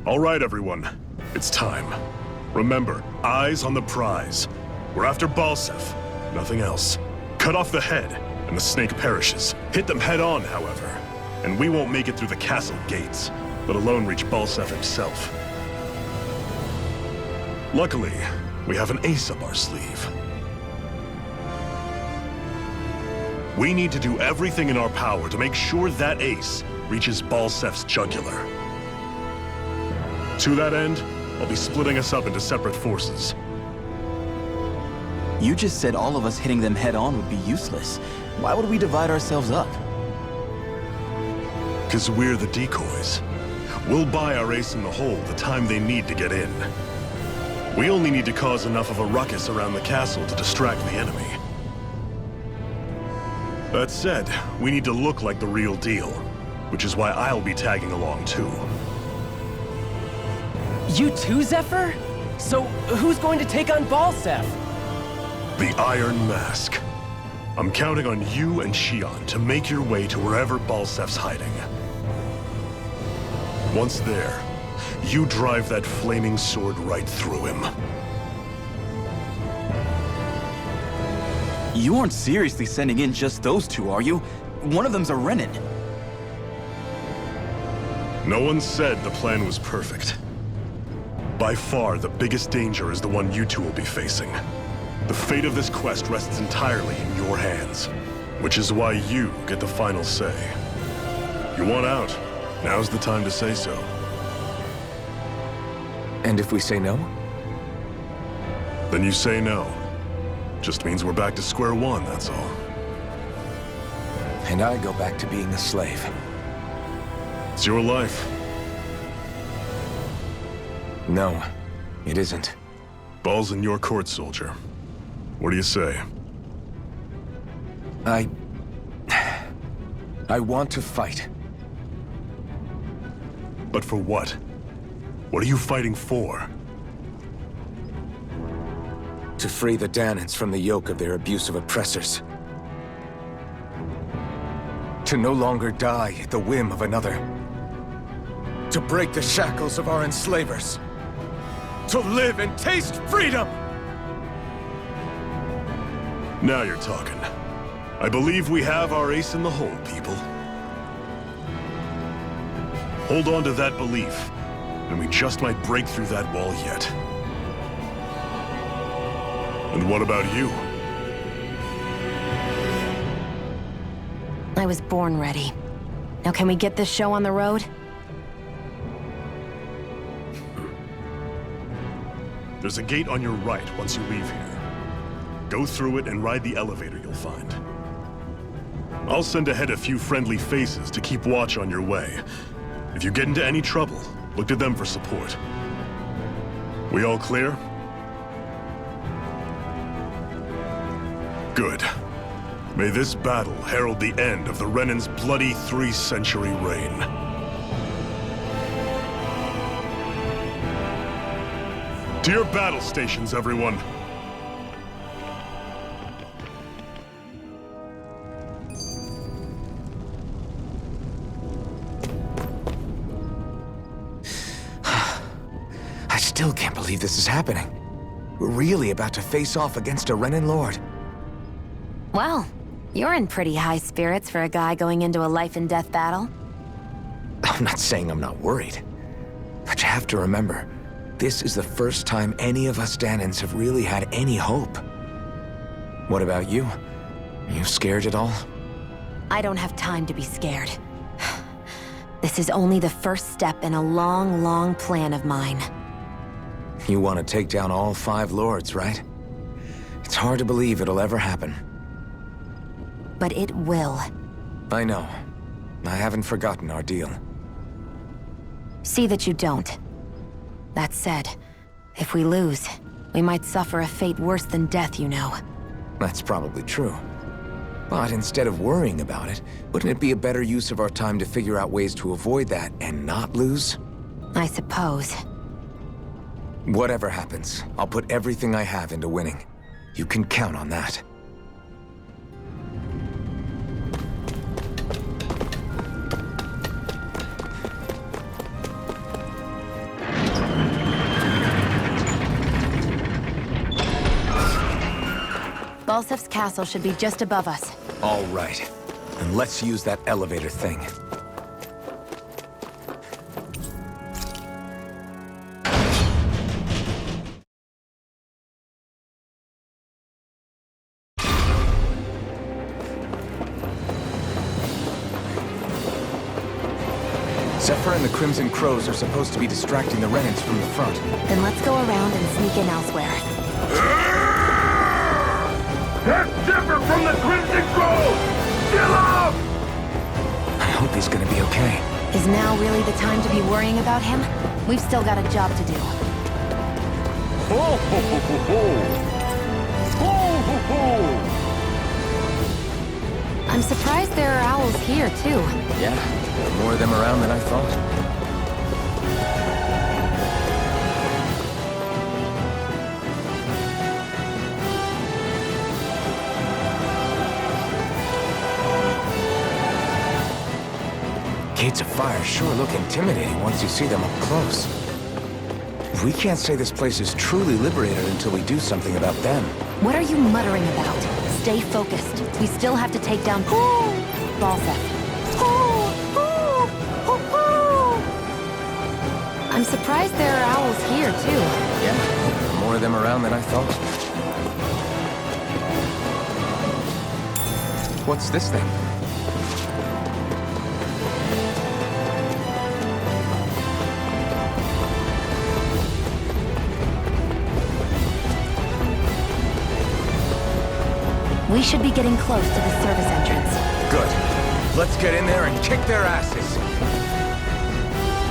All right, everyone. It's time. Remember, eyes on the prize. We're after Balseph, nothing else. Cut off the head, and the snake perishes. Hit them head on, however, and we won't make it through the castle gates, let alone reach Balseph himself. Luckily, we have an ace up our sleeve. We need to do everything in our power to make sure that ace reaches Balseph's jugular. To that end, I'll be splitting us up into separate forces. You just said all of us hitting them head-on would be useless. Why would we divide ourselves up? 'Cause we're the decoys. We'll buy our ace in the hole the time they need to get in. We only need to cause enough of a ruckus around the castle to distract the enemy. That said, we need to look like the real deal, which is why I'll be tagging along too. You too, Zephyr? So, who's going to take on Balseph? The Iron Mask. I'm counting on you and Xion to make your way to wherever Balseph's hiding. Once there, you drive that flaming sword right through him. You aren't seriously sending in just those two, are you? One of them's a Renin. No one said the plan was perfect. By far, the biggest danger is the one you two will be facing. The fate of this quest rests entirely in your hands, which is why you get the final say. You want out, now's the time to say so. And if we say no? Then you say no. Just means we're back to square one, that's all. And I go back to being a slave. It's your life. No, it isn't. Ball's in your court, soldier. What do you say? I want to fight. But for what? What are you fighting for? To free the Danans from the yoke of their abusive oppressors. To no longer die at the whim of another. To break the shackles of our enslavers. To live and taste freedom! Now you're talking. I believe we have our ace in the hole, people. Hold on to that belief, and we just might break through that wall yet. And what about you? I was born ready. Now can we get this show on the road? There's a gate on your right once you leave here. Go through it and ride the elevator you'll find. I'll send ahead a few friendly faces to keep watch on your way. If you get into any trouble, look to them for support. We all clear? Good. May this battle herald the end of the Renin's bloody 3-century reign. To your battle stations, everyone! I still can't believe this is happening. We're really about to face off against a Renin Lord. Well, you're in pretty high spirits for a guy going into a life-and-death battle. I'm not saying I'm not worried. But you have to remember, this is the first time any of us Danans have really had any hope. What about you? Are you scared at all? I don't have time to be scared. This is only the first step in a long, long plan of mine. You want to take down all 5 lords, right? It's hard to believe it'll ever happen. But it will. I know. I haven't forgotten our deal. See that you don't. That said, if we lose, we might suffer a fate worse than death, you know. That's probably true. But instead of worrying about it, wouldn't it be a better use of our time to figure out ways to avoid that and not lose? I suppose. Whatever happens, I'll put everything I have into winning. You can count on that. Balseph's castle should be just above us. All right. And let's use that elevator thing. Zephyr and the Crimson Crows are supposed to be distracting the Renans from the front. Then let's go around and sneak in elsewhere. That's Zephyr from the Crimson Crows! Still up! I hope he's gonna be okay. Is now really the time to be worrying about him? We've still got a job to do. Ho ho ho ho ho! Ho ho ho! I'm surprised there are owls here, too. Yeah, there are more of them around than I thought. Gates of fire sure look intimidating once you see them up close. We can't say this place is truly liberated until we do something about them. What are you muttering about? Stay focused. We still have to take down Balseph. I'm surprised there are owls here, too. Yeah, there are more of them around than I thought. What's this thing? We should be getting close to the service entrance. Good. Let's get in there and kick their asses.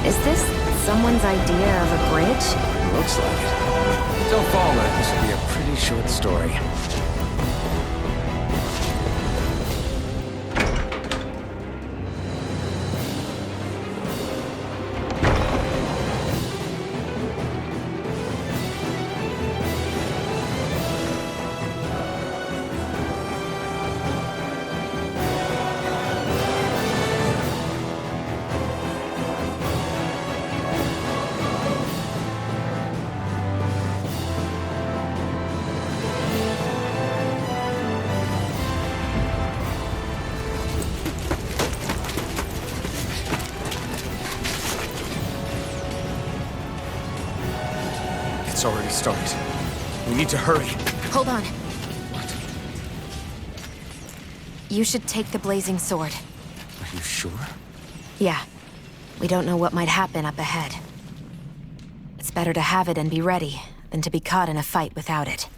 Is this someone's idea of a bridge? Looks like it. Don't fall on it. This will be a pretty short story. It's already started. We need to hurry. Hold on. You should take the blazing sword. Are you sure? Yeah. We don't know what might happen up ahead. It's better to have it and be ready than to be caught in a fight without it.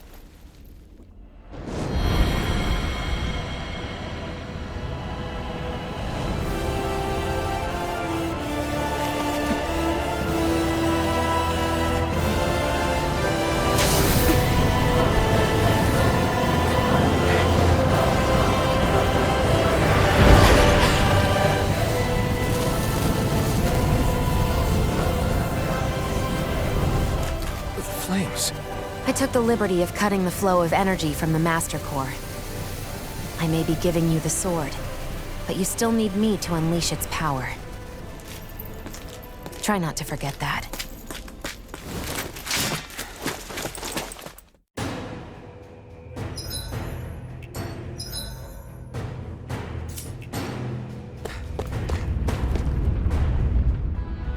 Flames. I took the liberty of cutting the flow of energy from the Master Core. I may be giving you the sword, but you still need me to unleash its power. Try not to forget that.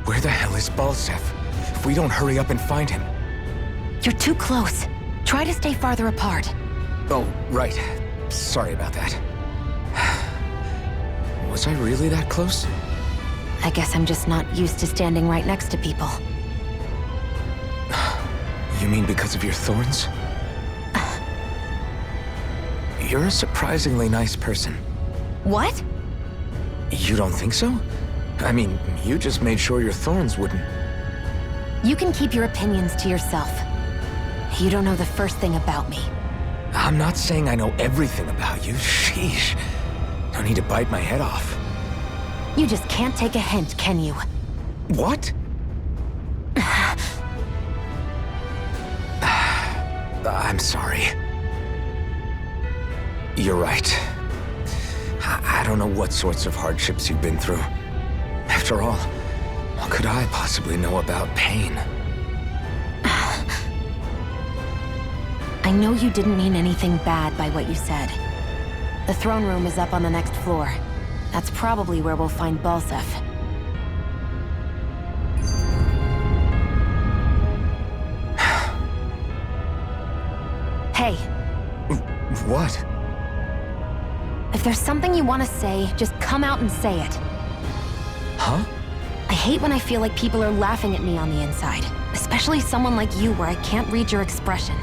Where the hell is Balseph? If we don't hurry up and find him... You're too close. Try to stay farther apart. Oh, right. Sorry about that. Was I really that close? I guess I'm just not used to standing right next to people. You mean because of your thorns? You're a surprisingly nice person. What? You don't think so? I mean, you just made sure your thorns wouldn't... You can keep your opinions to yourself. You don't know the first thing about me. I'm not saying I know everything about you. Sheesh. No need to bite my head off. You just can't take a hint, can you? What? I'm sorry. You're right. I don't know what sorts of hardships you've been through. After all, what could I possibly know about pain? I know you didn't mean anything bad by what you said. The throne room is up on the next floor. That's probably where we'll find Balseph. Hey. What? If there's something you want to say, just come out and say it. Huh? I hate when I feel like people are laughing at me on the inside. Especially someone like you where I can't read your expression.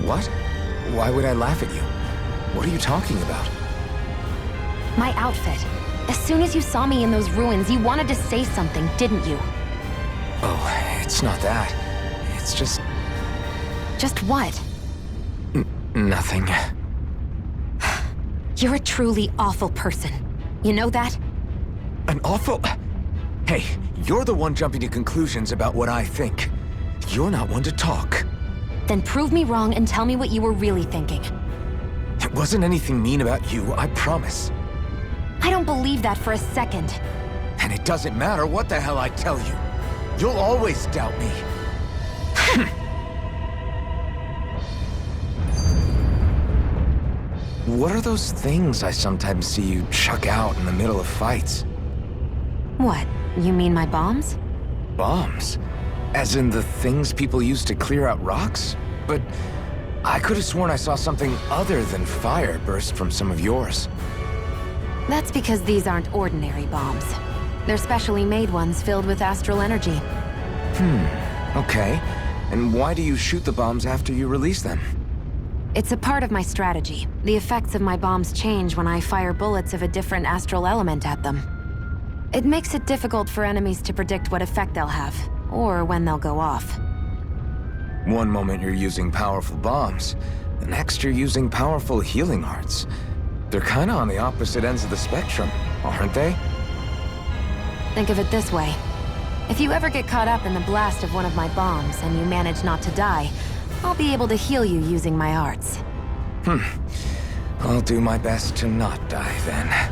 What? Why would I laugh at you? What are you talking about? My outfit. As soon as you saw me in those ruins, you wanted to say something, didn't you? Oh, it's not that. It's just... Just what? Nothing. You're a truly awful person. You know that? An awful... Hey, you're the one jumping to conclusions about what I think. You're not one to talk. Then prove me wrong and tell me what you were really thinking. It wasn't anything mean about you, I promise. I don't believe that for a second. And it doesn't matter what the hell I tell you. You'll always doubt me. What are those things I sometimes see you chuck out in the middle of fights? What? You mean my bombs? Bombs? As in the things people use to clear out rocks? But I could have sworn I saw something other than fire burst from some of yours. That's because these aren't ordinary bombs. They're specially made ones filled with astral energy. Okay. And why do you shoot the bombs after you release them? It's a part of my strategy. The effects of my bombs change when I fire bullets of a different astral element at them. It makes it difficult for enemies to predict what effect they'll have, or when they'll go off. One moment you're using powerful bombs, the next you're using powerful healing arts. They're kinda on the opposite ends of the spectrum, aren't they? Think of it this way. If you ever get caught up in the blast of one of my bombs and you manage not to die, I'll be able to heal you using my arts. I'll do my best to not die then.